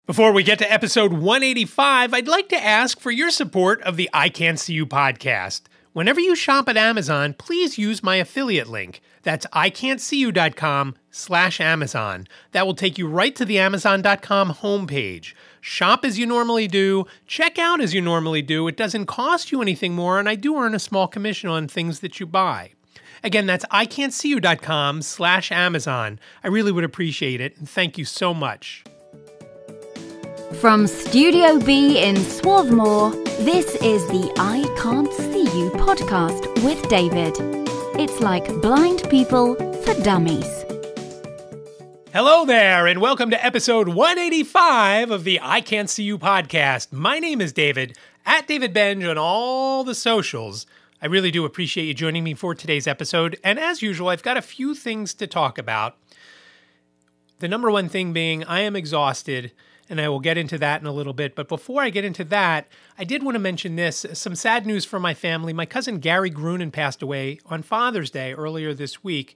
Before we get to episode 185, I'd like to ask for your support of the iCantCU podcast. Whenever you shop at Amazon, please use my affiliate link. That's iCantCU.com/Amazon. That will take you right to the Amazon.com homepage. Shop as you normally do, check out as you normally do. It doesn't cost you anything more, and I do earn a small commission on things that you buy. Again, that's iCantCU.com/Amazon. I really would appreciate it, and thank you so much. From Studio B in Swarthmore, this is the iCantCU podcast with David. It's like blind people for dummies. Hello there, and welcome to episode 185 of the iCantCU podcast. My name is David, at David Benj on all the socials. I really do appreciate you joining me for today's episode, and as usual, I've got a few things to talk about. The number one thing being, I am exhausted, and I will get into that in a little bit. But before I get into that, I did want to mention this. Some sad news for my family. My cousin Gary Grunin passed away on Father's Day earlier this week.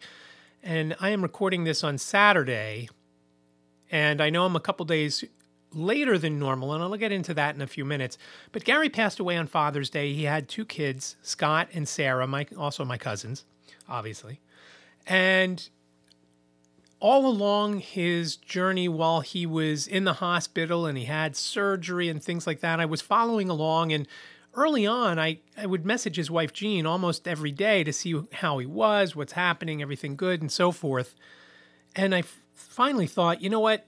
And I am recording this on Saturday. And I know I'm a couple days later than normal, and I'll get into that in a few minutes. But Gary passed away on Father's Day. He had two kids, Scott and Sarah, also my cousins, obviously. And all along his journey while he was in the hospital and he had surgery and things like that, I was following along. And early on, I would message his wife, Jean, almost every day to see how he was, what's happening, everything good, and so forth. And I finally thought, you know what?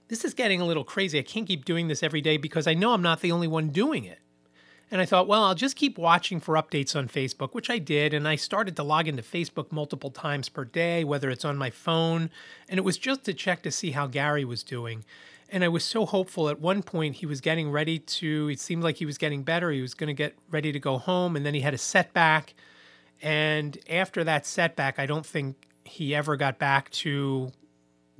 This is getting a little crazy. I can't keep doing this every day because I know I'm not the only one doing it. And I thought, well, I'll just keep watching for updates on Facebook, which I did. And I started to log into Facebook multiple times per day, whether it's on my phone. And it was just to check to see how Gary was doing. And I was so hopeful. At one point, he was getting ready to, it seemed like he was getting better. He was going to get ready to go home. And then he had a setback. And after that setback, I don't think he ever got back to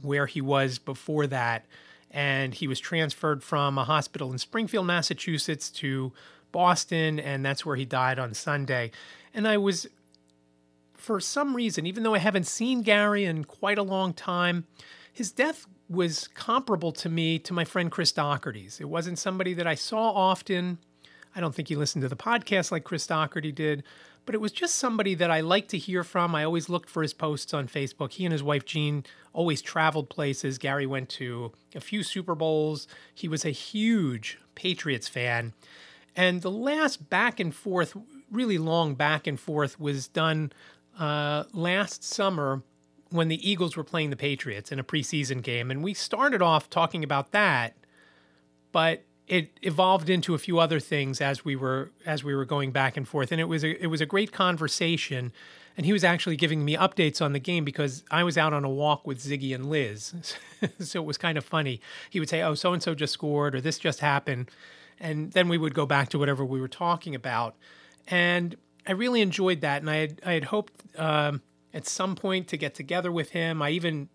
where he was before that. And he was transferred from a hospital in Springfield, Massachusetts to Boston, and that's where he died on Sunday. And I was, for some reason, even though I haven't seen Gary in quite a long time, his death was comparable to me to my friend Chris Doherty's. It wasn't somebody that I saw often. I don't think he listened to the podcast like Chris Doherty did, but it was just somebody that I liked to hear from. I always looked for his posts on Facebook. He and his wife, Jean, always traveled places. Gary went to a few Super Bowls. He was a huge Patriots fan. And the last back and forth, really long back and forth, was done last summer when the Eagles were playing the Patriots in a preseason game. And we started off talking about that, but it evolved into a few other things as we were going back and forth. And it was a great conversation. And he was actually giving me updates on the game because I was out on a walk with Ziggy and Liz. So it was kind of funny. He would say, oh, so-and-so just scored, or this just happened. And then we would go back to whatever we were talking about. And I really enjoyed that. And I had hoped at some point to get together with him. I even,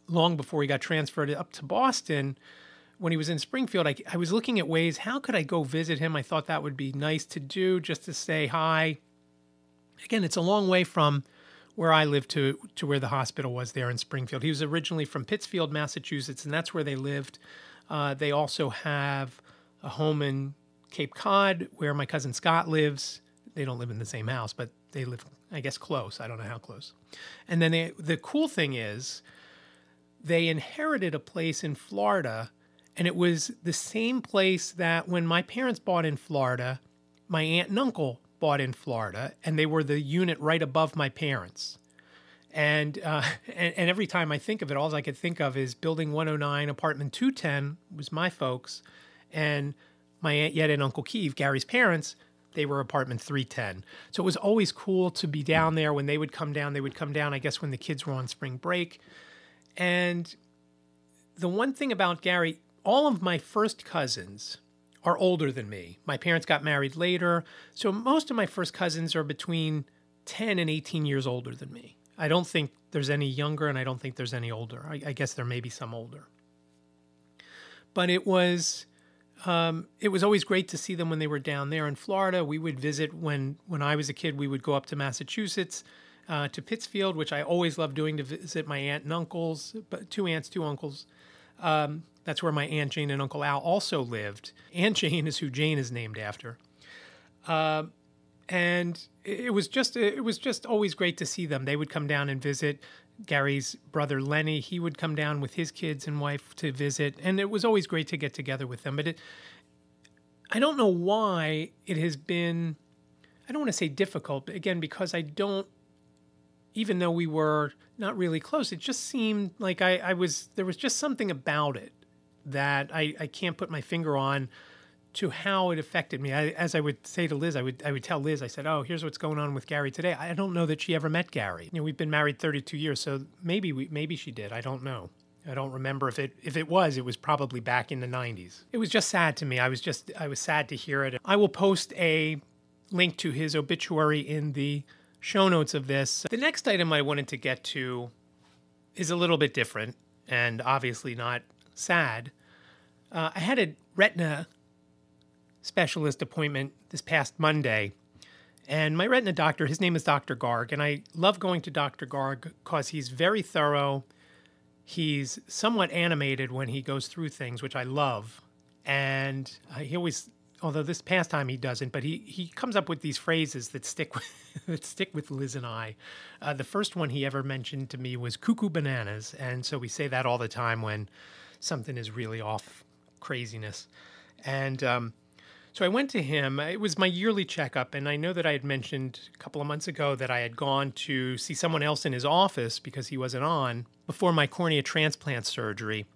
long before he got transferred up to Boston, when he was in Springfield, I was looking at ways, how could I go visit him? I thought that would be nice to do, just to say hi. Again, it's a long way from where I lived to where the hospital was there in Springfield. He was originally from Pittsfield, Massachusetts, and that's where they lived. They also have a home in Cape Cod where my cousin Scott lives. They don't live in the same house, but they live, I guess, close. I don't know how close. And then the cool thing is they inherited a place in Florida, and it was the same place that when my parents bought in Florida, my aunt and uncle bought in Florida, and they were the unit right above my parents. And every time I think of it, all I could think of is Building 109, Apartment 210 was my folks. And my Aunt Yetta and Uncle Keeve, Gary's parents, they were apartment 310. So it was always cool to be down there. When they would come down, I guess, when the kids were on spring break. And the one thing about Gary, all of my first cousins are older than me. My parents got married later. So most of my first cousins are between 10 and 18 years older than me. I don't think there's any younger, and I don't think there's any older. I guess there may be some older. But it was always great to see them when they were down there in Florida. We would visit when I was a kid. We would go up to Massachusetts, to Pittsfield, which I always loved doing to visit my aunt and uncles, two aunts, two uncles. That's where my Aunt Jane and Uncle Al also lived. Aunt Jane is who Jane is named after. And it was just always great to see them. They would come down and visit. Gary's brother Lenny, he would come down with his kids and wife to visit, and it was always great to get together with them. But I don't know why it has been, I don't want to say difficult, but again, because even though we were not really close, it just seemed like there was just something about it that I can't put my finger on to how it affected me. As I would say to Liz, I would tell Liz, I said, oh, here's what's going on with Gary today. I don't know that she ever met Gary. We've been married 32 years, so maybe she did. I don't know. I don't remember if it was probably back in the 90s. It was just sad to me. I was sad to hear it. I will post a link to his obituary in the show notes of this. The next item I wanted to get to is a little bit different and obviously not sad. I had a retina specialist appointment this past Monday. And my retina doctor, his name is Dr. Garg, and I love going to Dr. Garg because he's very thorough. He's somewhat animated when he goes through things, which I love. And he always, although this past time he doesn't, but he comes up with these phrases that stick with Liz and I. The first one he ever mentioned to me was cuckoo bananas. And so we say that all the time when something is really off craziness. And so I went to him. It was my yearly checkup, and I know that I had mentioned a couple of months ago that I had gone to see someone else in his office because he wasn't on before my cornea transplant surgery.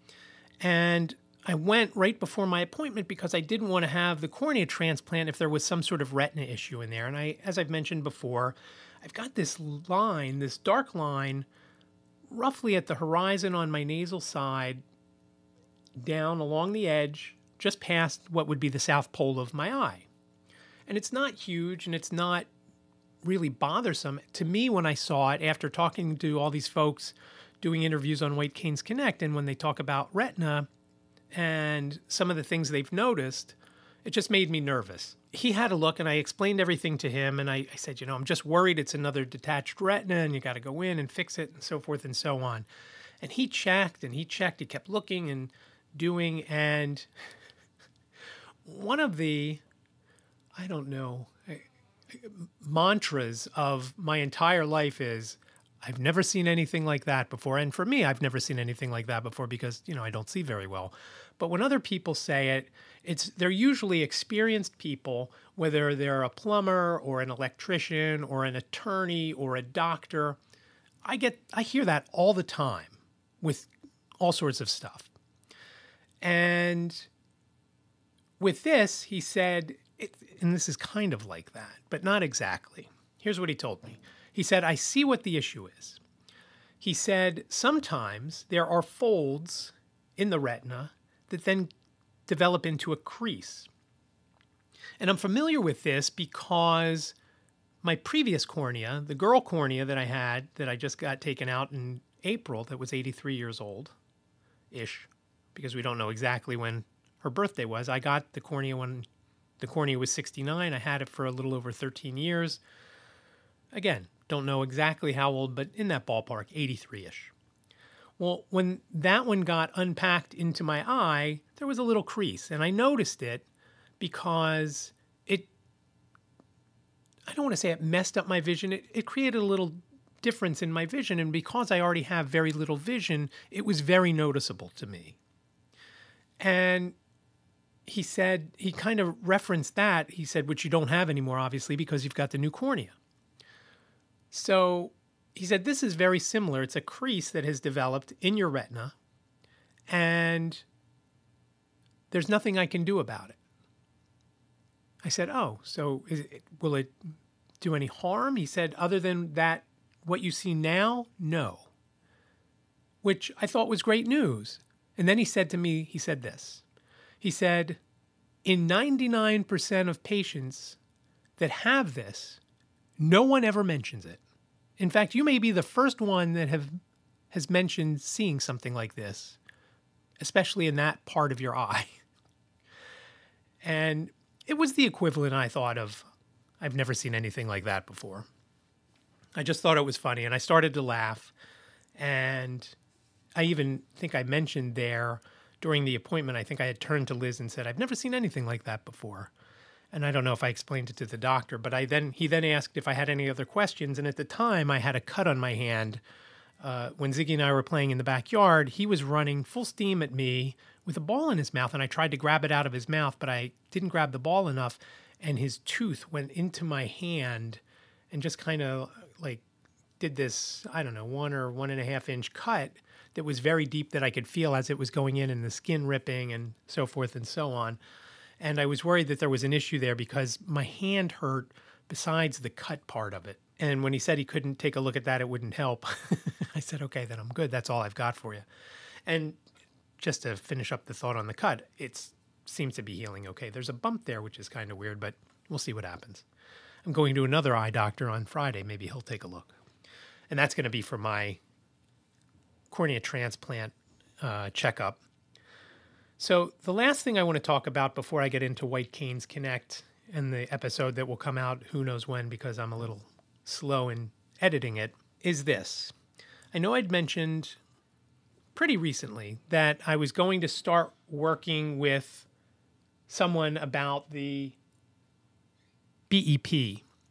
And I went right before my appointment because I didn't want to have the cornea transplant if there was some sort of retina issue in there. And as I've mentioned before, I've got this line, this dark line, roughly at the horizon on my nasal side, down along the edge, just past what would be the south pole of my eye. And it's not huge and it's not really bothersome. To me, when I saw it, after talking to all these folks doing interviews on White Canes Connect, and when they talk about retina and some of the things they've noticed, it just made me nervous. He had a look and I explained everything to him. And I said, I'm just worried it's another detached retina and you got to go in and fix it and so forth and so on. And he checked and he checked. He kept looking and doing, and one of the, mantras of my entire life is, I've never seen anything like that before. And for me, I've never seen anything like that before because, I don't see very well. But when other people say it, they're usually experienced people, whether they're a plumber or an electrician or an attorney or a doctor. I hear that all the time with all sorts of stuff. And with this, he said, and this is kind of like that, but not exactly. Here's what he told me. He said, I see what the issue is. He said, sometimes there are folds in the retina that then develop into a crease. And I'm familiar with this because my previous cornea, the girl cornea that I had, that I just got taken out in April, that was 83 years old-ish, because we don't know exactly when her birthday was. I got the cornea when the cornea was 69. I had it for a little over 13 years. Again, don't know exactly how old, but in that ballpark, 83-ish. Well, when that one got unpacked into my eye, there was a little crease, and I noticed it because I don't want to say it messed up my vision. It created a little difference in my vision, and because I already have very little vision, it was very noticeable to me. And he said, he kind of referenced that. He said, which you don't have anymore, obviously, because you've got the new cornea. So he said, this is very similar. It's a crease that has developed in your retina, and there's nothing I can do about it. I said, oh, so will it do any harm? He said, other than that, what you see now, no. Which I thought was great news. And then he said to me, he said this. He said, in 99% of patients that have this, no one ever mentions it. In fact, you may be the first one that has mentioned seeing something like this, especially in that part of your eye. And it was the equivalent, I thought, of I've never seen anything like that before. I just thought it was funny, and I started to laugh. And I even think I mentioned there during the appointment, I think I had turned to Liz and said, I've never seen anything like that before. And I don't know if I explained it to the doctor, but he then asked if I had any other questions. And at the time, I had a cut on my hand. When Ziggy and I were playing in the backyard, he was running full steam at me with a ball in his mouth, and I tried to grab it out of his mouth, but I didn't grab the ball enough, and his tooth went into my hand and just kind of like did this, I don't know, 1 or 1.5 inch cut that was very deep that I could feel as it was going in and the skin ripping and so forth and so on. And I was worried that there was an issue there because my hand hurt besides the cut part of it. And when he said he couldn't take a look at that, it wouldn't help. I said, okay, then I'm good. That's all I've got for you. And just to finish up the thought on the cut, it seems to be healing okay. There's a bump there, which is kind of weird, but we'll see what happens. I'm going to another eye doctor on Friday. Maybe he'll take a look. And that's going to be for my cornea transplant checkup. So the last thing I want to talk about before I get into White Canes Connect and the episode that will come out who knows when because I'm a little slow in editing it is this. I know I'd mentioned pretty recently that I was going to start working with someone about the BEP,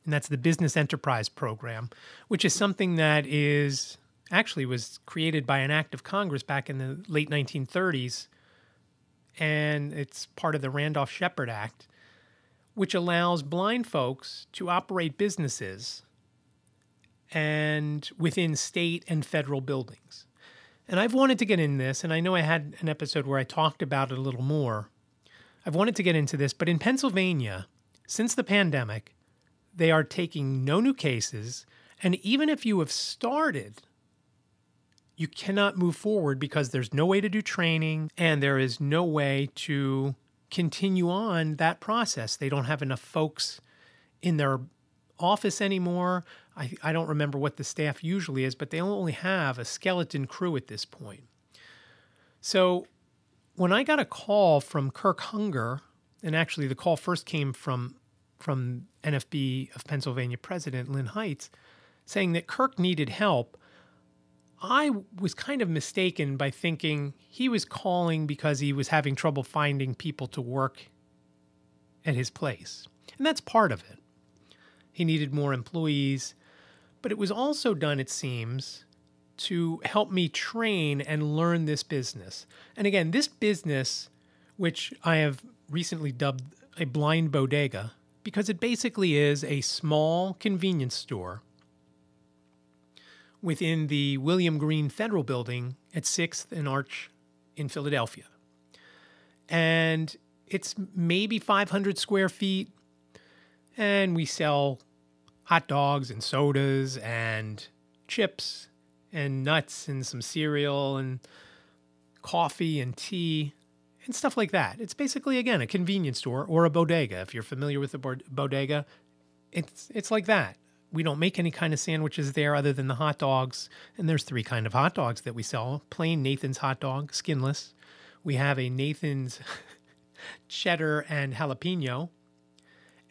and that's the Business Enterprise Program, which is something that was created by an act of Congress back in the late 1930s, and it's part of the Randolph-Shepard Act, which allows blind folks to operate businesses and within state and federal buildings. And I've wanted to get in this, and I know I had an episode where I talked about it a little more. I've wanted to get into this, but in Pennsylvania, since the pandemic, they are taking no new cases, and even if you have started, you cannot move forward because there's no way to do training and there is no way to continue on that process. They don't have enough folks in their office anymore. I don't remember what the staff usually is, but they only have a skeleton crew at this point. So when I got a call from Kirk Hunger, and actually the call first came from NFB of Pennsylvania President Lynn Heitz, saying that Kirk needed help, I was kind of mistaken by thinking he was calling because he was having trouble finding people to work at his place. And that's part of it. He needed more employees, but it was also done, it seems, to help me train and learn this business. And again, this business, which I have recently dubbed a blind bodega, because it basically is a small convenience store within the William Green Federal Building at 6th and Arch in Philadelphia. And it's maybe 500 square feet, and we sell hot dogs and sodas and chips and nuts and some cereal and coffee and tea and stuff like that. It's basically, again, a convenience store or a bodega. If you're familiar with the bodega, it's like that. We don't make any kind of sandwiches there other than the hot dogs. And there's 3 kinds of hot dogs that we sell. Plain Nathan's hot dog, skinless. We have a Nathan's cheddar and jalapeno.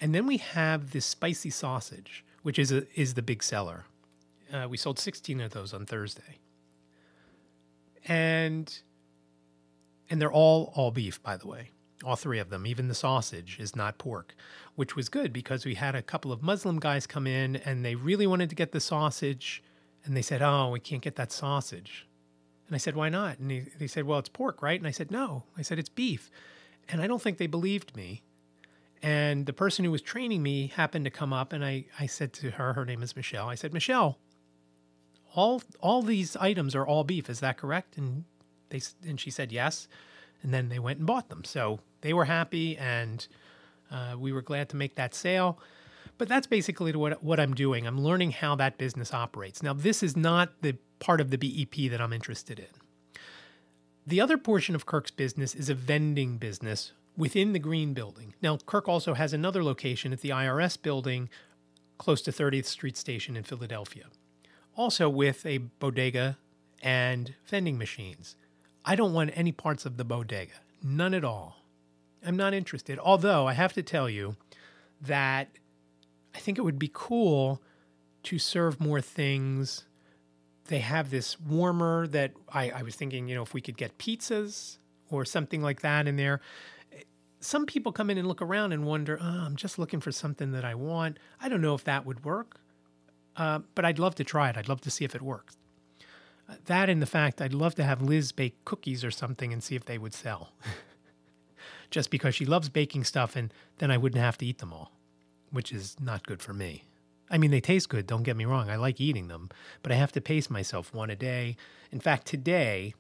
And then we have this spicy sausage, which is the big seller. We sold 16 of those on Thursday. And they're all beef, by the way. All 3 of them. Even the sausage is not pork, which was good because we had a couple of Muslim guys come in and they really wanted to get the sausage. And they said, oh, we can't get that sausage. And I said, why not? And they said, well, it's pork, right? And I said, no. I said, it's beef. And I don't think they believed me. And the person who was training me happened to come up and I said to her name is Michelle. I said, Michelle, all these items are all beef. Is that correct? And she said, yes. And then they went and bought them. So they were happy and we were glad to make that sale. But that's basically what I'm doing. I'm learning how that business operates. Now, this is not the part of the BEP that I'm interested in. The other portion of Kirk's business is a vending business within the Green Building. Now, Kirk also has another location at the IRS building close to 30th Street Station in Philadelphia, also with a bodega and vending machines. I don't want any parts of the bodega, none at all. I'm not interested, although I have to tell you that I think it would be cool to serve more things they have this warmer that I was thinking, if we could get pizzas or something like that in there. Some people come in and look around and wonder, I'm just looking for something that I want. I don't know if that would work, but I'd love to try it. I'd love to see if it works. That and the fact I'd love to have Liz bake cookies or something and see if they would sell. Just because she loves baking stuff, and then I wouldn't have to eat them all, which is not good for me. I mean, they taste good, don't get me wrong. I like eating them, but I have to pace myself one a day. In fact, today,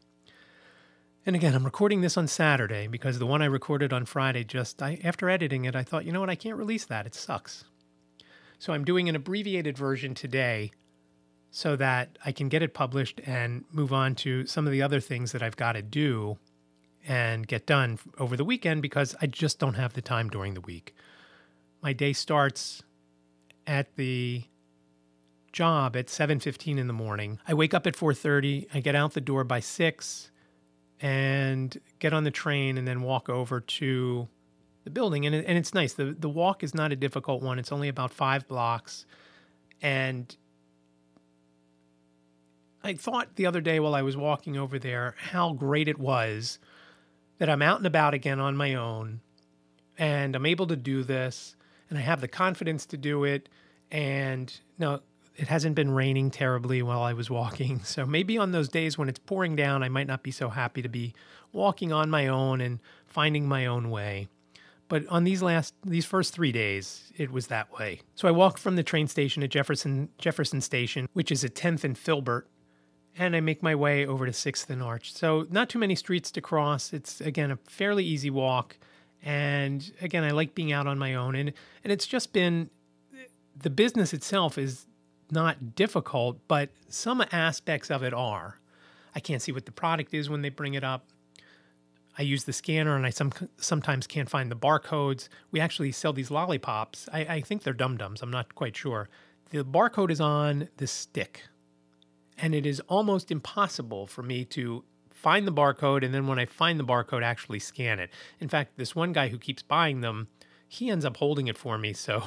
and again, I'm recording this on Saturday because the one I recorded on Friday, after editing it, I thought, you know what, I can't release that. It sucks. So I'm doing an abbreviated version today so that I can get it published and move on to some of the other things that I've got to do and get done over the weekend because I just don't have the time during the week. My day starts at the job at 7:15 in the morning. I wake up at 4:30. I get out the door by 6 and get on the train and then walk over to the building. And it's nice. The walk is not a difficult one. It's only about 5 blocks. And I thought the other day while I was walking over there how great it was that I'm out and about again on my own and I'm able to do this. And I have the confidence to do it. And no, it hasn't been raining terribly while I was walking. So maybe on those days when it's pouring down, I might not be so happy to be walking on my own and finding my own way. But on these first 3 days, it was that way. So I walked from the train station at Jefferson Station, which is at 10th and Filbert, and I make my way over to 6th and Arch. So not too many streets to cross. It's, again, a fairly easy walk. And again, I like being out on my own. And it's just been, the business itself is not difficult, but some aspects of it are. I can't see what the product is when they bring it up. I use the scanner and I sometimes can't find the barcodes. We actually sell these lollipops. I think they're Dum-Dums. I'm not quite sure. The barcode is on the stick. And it is almost impossible for me to find the barcode, and then when I find the barcode, actually scan it. In fact, this one guy who keeps buying them, he ends up holding it for me, so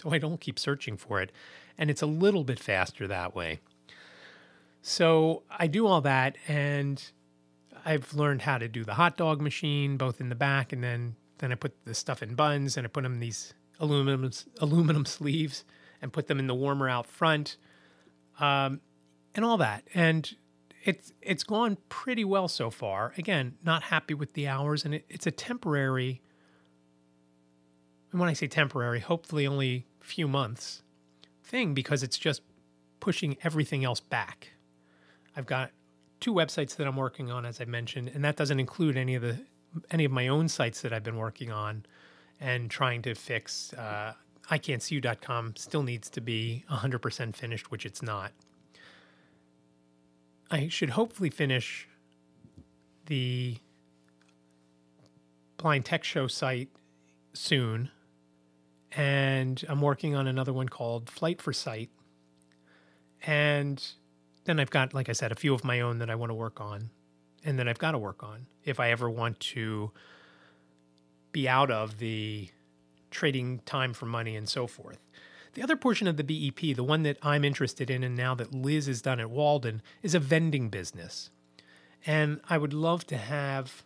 I don't keep searching for it. And it's a little bit faster that way. So I do all that, and I've learned how to do the hot dog machine, both in the back, and then I put the stuff in buns, and I put them in these aluminum sleeves, and put them in the warmer out front, and all that. And it's gone pretty well so far. Again, not happy with the hours, and it's a temporary, and when I say temporary, hopefully only a few months thing, because it's just pushing everything else back. I've got 2 websites that I'm working on, as I mentioned, and that doesn't include any of my own sites that I've been working on and trying to fix. iCantCU.com still needs to be 100% finished, which it's not. I should hopefully finish the Blind Tech Show site soon, and I'm working on another one called Flight for Sight. And then I've got, like I said, a few of my own that I want to work on, and that I've got to work on if I ever want to be out of the trading time for money and so forth. The other portion of the BEP, the one that I'm interested in, and now that Liz is done at Walden, is a vending business. And I would love to have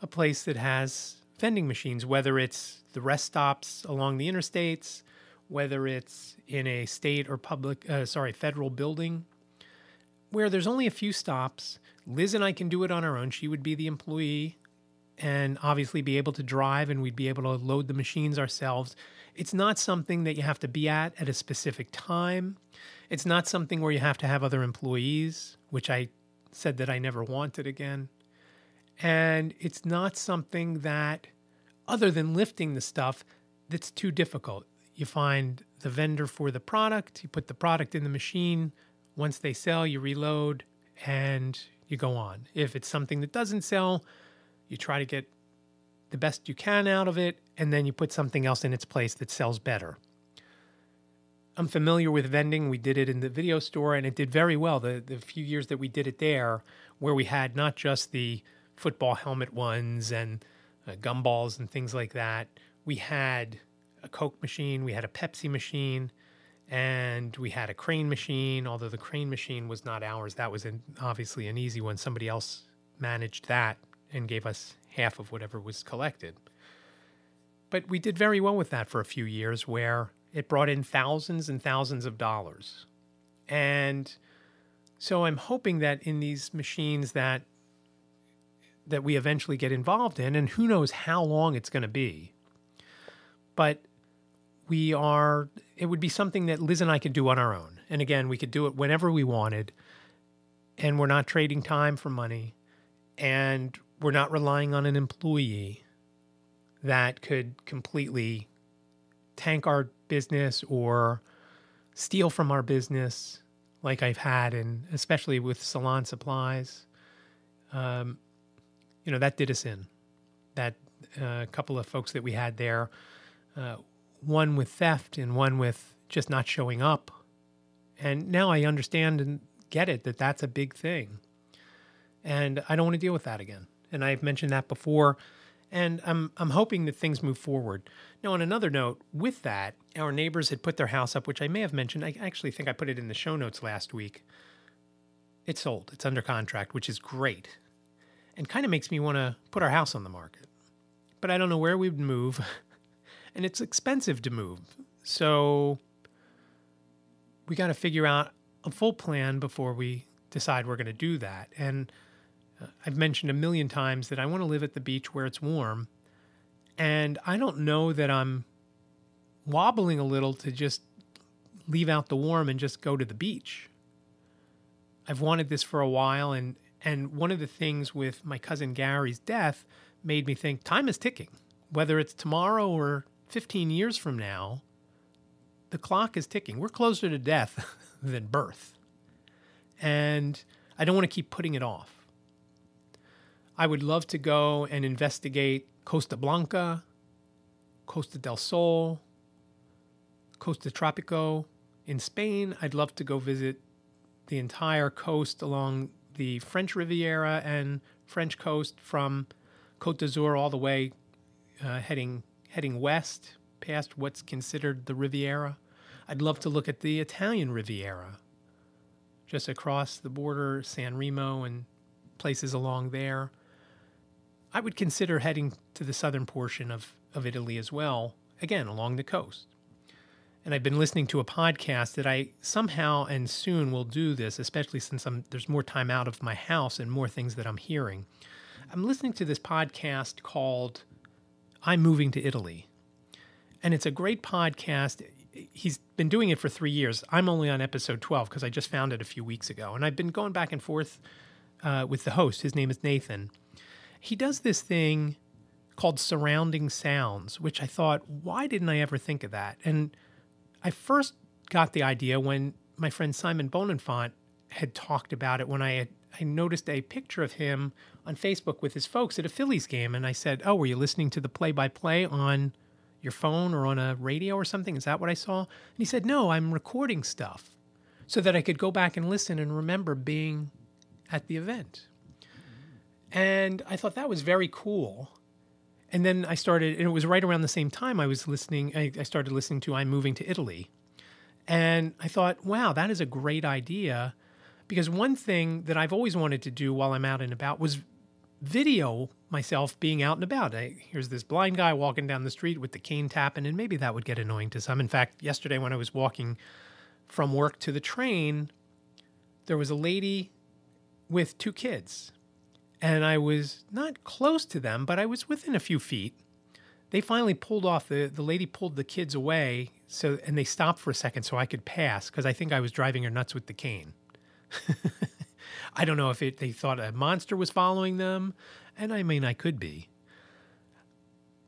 a place that has vending machines, whether it's the rest stops along the interstates, whether it's in a state or federal building, where there's only a few stops. Liz and I can do it on our own. She would be the employee and obviously be able to drive, and we'd be able to load the machines ourselves. It's not something that you have to be at a specific time. It's not something where you have to have other employees, which I said that I never wanted again. And it's not something that, other than lifting the stuff, that's too difficult. You find the vendor for the product, you put the product in the machine. Once they sell, you reload, and you go on. If it's something that doesn't sell, you try to get the best you can out of it, and then you put something else in its place that sells better. I'm familiar with vending. We did it in the video store, and it did very well. The few years that we did it there, where we had not just the football helmet ones and gumballs and things like that. We had a Coke machine. We had a Pepsi machine. And we had a crane machine, although the crane machine was not ours. That was obviously an easy one. Somebody else managed that and gave us half of whatever was collected. But we did very well with that for a few years, where it brought in thousands and thousands of dollars. And so I'm hoping that in these machines that we eventually get involved in, and who knows how long it's going to be, but it would be something that Liz and I could do on our own. And again, we could do it whenever we wanted, and we're not trading time for money, and we're not relying on an employee that could completely tank our business or steal from our business like I've had, and especially with salon supplies. That did us in. That couple of folks that we had there, one with theft and one with just not showing up. And now I understand and get it that that's a big thing. And I don't want to deal with that again. And I've mentioned that before. And I'm hoping that things move forward. Now, on another note, with that, our neighbors had put their house up, which I may have mentioned. I actually think I put it in the show notes last week. It's sold. It's under contract, which is great. And kind of makes me want to put our house on the market. But I don't know where we would move. And it's expensive to move. So we got to figure out a full plan before we decide we're going to do that. And I've mentioned a million times that I want to live at the beach where it's warm. And I don't know that I'm wobbling a little to just leave out the warm and just go to the beach. I've wanted this for a while. And one of the things with my cousin Gary's death made me think time is ticking. Whether it's tomorrow or 15 years from now, the clock is ticking. We're closer to death than birth. And I don't want to keep putting it off. I would love to go and investigate Costa Blanca, Costa del Sol, Costa Tropico in Spain. I'd love to go visit the entire coast along the French Riviera and French coast from Côte d'Azur all the way heading west past what's considered the Riviera. I'd love to look at the Italian Riviera, just across the border, San Remo and places along there. I would consider heading to the southern portion of Italy as well, again, along the coast. And I've been listening to a podcast that I somehow and soon will do this, especially since there's more time out of my house and more things that I'm hearing. I'm listening to this podcast called I'm Moving to Italy. And it's a great podcast. He's been doing it for 3 years. I'm only on episode 12 because I just found it a few weeks ago. And I've been going back and forth with the host. His name is Nathan. He does this thing called surrounding sounds, which I thought, why didn't I ever think of that? And I first got the idea when my friend Simon Bonenfant had talked about it when I noticed a picture of him on Facebook with his folks at a Phillies game. And I said, oh, were you listening to the play-by-play on your phone or on a radio or something? Is that what I saw? And he said, no, I'm recording stuff so that I could go back and listen and remember being at the event. And I thought that was very cool. And then I started, and it was right around the same time I started listening to I'm Moving to Italy. And I thought, wow, that is a great idea. Because one thing that I've always wanted to do while I'm out and about was video myself being out and about. Here's this blind guy walking down the street with the cane tapping, and maybe that would get annoying to some. In fact, yesterday when I was walking from work to the train, there was a lady with 2 kids. And I was not close to them, but I was within a few feet. They finally pulled off. The lady pulled the kids away, and they stopped for a second so I could pass because I think I was driving her nuts with the cane. I don't know if they thought a monster was following them, and I mean, I could be.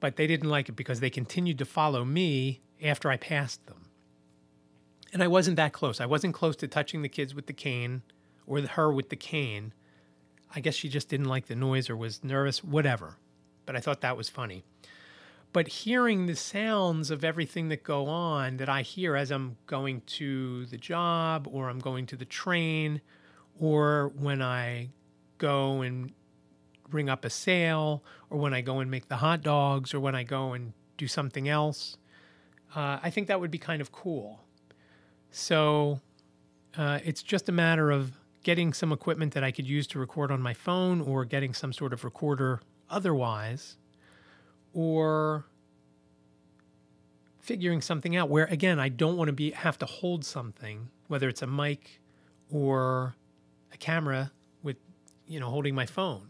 But they didn't like it because they continued to follow me after I passed them. And I wasn't that close. I wasn't close to touching the kids with the cane or her with the cane. I guess she just didn't like the noise or was nervous, whatever. But I thought that was funny. But hearing the sounds of everything that go on that I hear as I'm going to the job or I'm going to the train or when I go and ring up a sale or when I go and make the hot dogs or when I go and do something else, I think that would be kind of cool. So it's just a matter of getting some equipment that I could use to record on my phone, or getting some sort of recorder otherwise, or figuring something out where, again, I don't want to have to hold something, whether it's a mic or a camera with, holding my phone.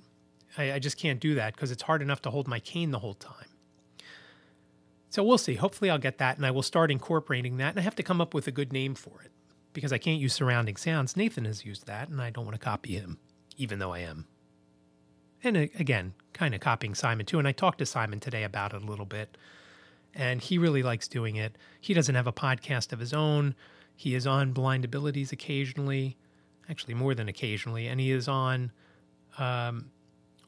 I just can't do that because it's hard enough to hold my cane the whole time. So we'll see. Hopefully I'll get that, and I will start incorporating that. And I have to come up with a good name for it because I can't use surrounding sounds. Nathan has used that, and I don't want to copy him, even though I am. And again, kind of copying Simon too. And I talked to Simon today about it a little bit, and he really likes doing it. He doesn't have a podcast of his own. He is on Blind Abilities occasionally, actually more than occasionally, and he is on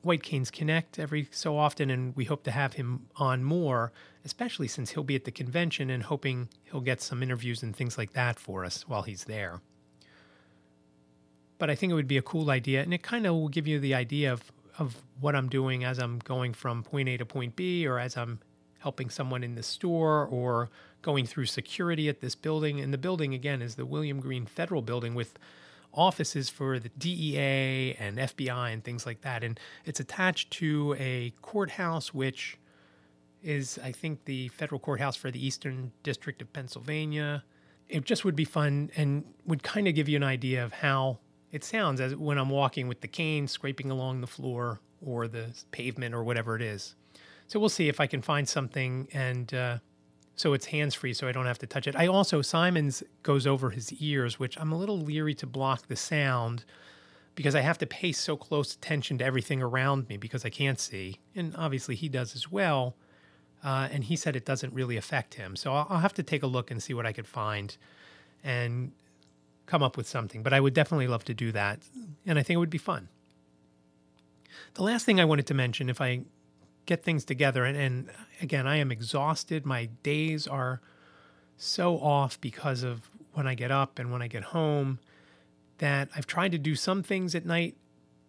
White Canes Connect every so often, and we hope to have him on more, especially since he'll be at the convention, and hoping he'll get some interviews and things like that for us while he's there. But I think it would be a cool idea, and it kind of will give you the idea of what I'm doing as I'm going from point A to point B, or as I'm helping someone in the store, or going through security at this building. And the building, again, is the William Green Federal Building with offices for the DEA and FBI and things like that. And it's attached to a courthouse, which is, I think, the federal courthouse for the Eastern District of Pennsylvania. It just would be fun and would kind of give you an idea of how it sounds as when I'm walking with the cane, scraping along the floor or the pavement or whatever it is. So we'll see if I can find something, and so it's hands-free so I don't have to touch it. Simon's goes over his ears, which I'm a little leery to block the sound because I have to pay so close attention to everything around me because I can't see. And obviously he does as well. And he said it doesn't really affect him. So I'll have to take a look and see what I could find and come up with something. But I would definitely love to do that. And I think it would be fun. The last thing I wanted to mention, if I get things together, and again, I am exhausted. My days are so off because of when I get up and when I get home, that I've tried to do some things at night,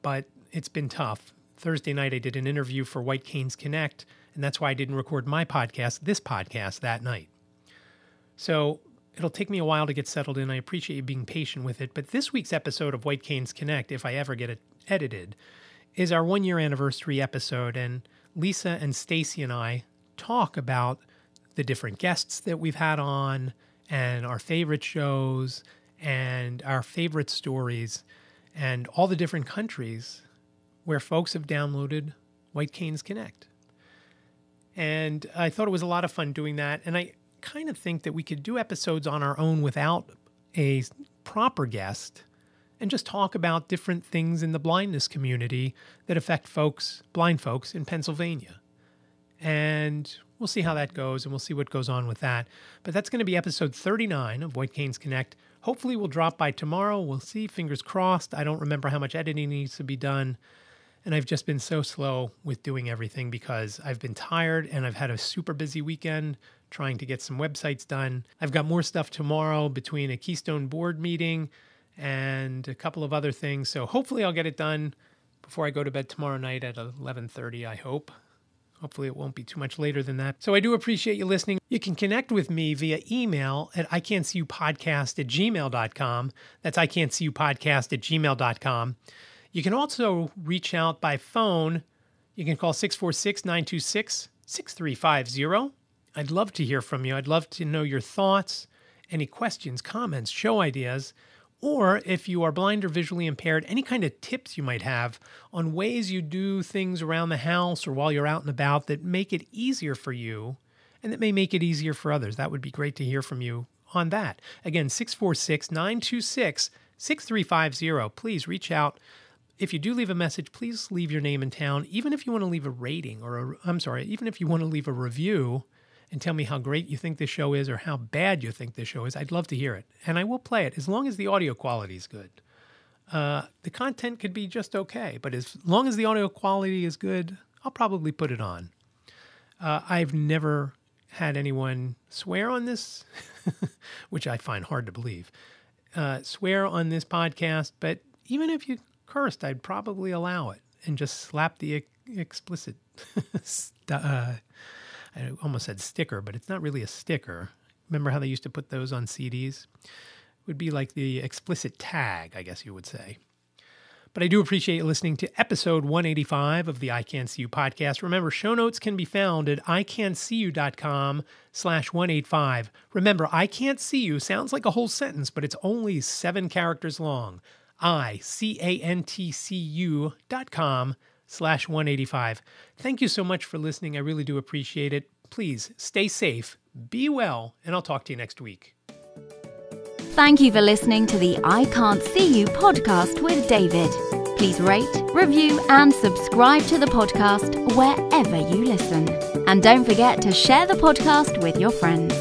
but it's been tough. Thursday night, I did an interview for White Canes Connect, and that's why I didn't record this podcast that night. So it'll take me a while to get settled in. I appreciate you being patient with it. But this week's episode of White Canes Connect, if I ever get it edited, is our 1-year anniversary episode. And Lisa and Stacie and I talk about the different guests that we've had on, and our favorite shows, and our favorite stories, and all the different countries where folks have downloaded White Canes Connect. And I thought it was a lot of fun doing that. And I kind of think that we could do episodes on our own without a proper guest and just talk about different things in the blindness community that affect blind folks in Pennsylvania. And we'll see how that goes, and we'll see what goes on with that. But that's going to be episode 39 of White Canes Connect. Hopefully we'll drop by tomorrow. We'll see. Fingers crossed. I don't remember how much editing needs to be done. And I've just been so slow with doing everything because I've been tired and I've had a super busy weekend trying to get some websites done. I've got more stuff tomorrow between a Keystone board meeting and a couple of other things. So hopefully I'll get it done before I go to bed tomorrow night at 11:30, I hope. Hopefully it won't be too much later than that. So I do appreciate you listening. You can connect with me via email at iCantCUpodcast@gmail.com. That's iCantCUpodcast@gmail.com. You can also reach out by phone. You can call 646-926-6350. I'd love to hear from you. I'd love to know your thoughts, any questions, comments, show ideas, or if you are blind or visually impaired, any kind of tips you might have on ways you do things around the house or while you're out and about that make it easier for you and that may make it easier for others. That would be great to hear from you on that. Again, 646-926-6350. Please reach out. If you do leave a message, please leave your name and town, even if you want to leave a rating even if you want to leave a review and tell me how great you think this show is or how bad you think this show is. I'd love to hear it. And I will play it as long as the audio quality is good. The content could be just okay, but as long as the audio quality is good, I'll probably put it on. I've never had anyone swear on this, which I find hard to believe, swear on this podcast, but even if you cursed, I'd probably allow it and just slap the explicit I almost said sticker, but it's not really a sticker. Remember how they used to put those on CDs? It would be like the explicit tag, I guess you would say. But I do appreciate you listening to episode 185 of the iCantCU podcast. Remember, show notes can be found at iCantCU.com/185. Remember, iCantCU sounds like a whole sentence, but it's only 7 characters long. iCantCU.com/185. Thank you so much for listening. I really do appreciate it. Please stay safe, be well, and I'll talk to you next week. Thank you for listening to the I Can't See You podcast with David. Please rate, review, and subscribe to the podcast wherever you listen. And don't forget to share the podcast with your friends.